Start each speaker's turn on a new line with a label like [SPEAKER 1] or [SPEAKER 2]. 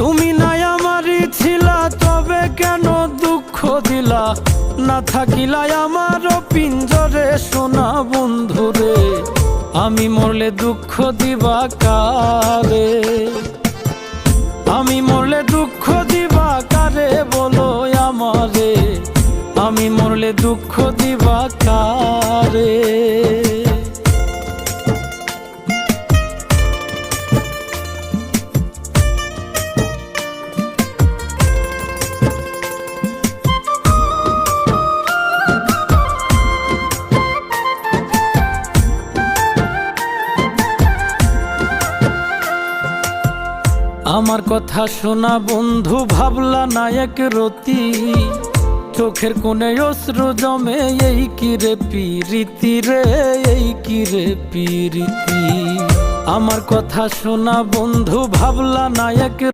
[SPEAKER 1] তুমি নাই আমারই ছিলা, তবে কেন দুঃখ দিলা? না থাকিলা আমার পিঞ্জরে সোনা বন্ধুরে, আমি মরলে দুঃখ দিবা কারে? আমি মরলে দুঃখ দিবা কারে বলো আমারে? আমি মরলে দুঃখ দিবা কারে? আমার কথা শোনা বন্ধু, ভাবলা না এক রতি, চোখের কোণে অশ্রু জমে, এই কি রে পিরিতি রে, এই কি রে পিরিতি। আমার কথা শোনা বন্ধু, ভাবলা না এক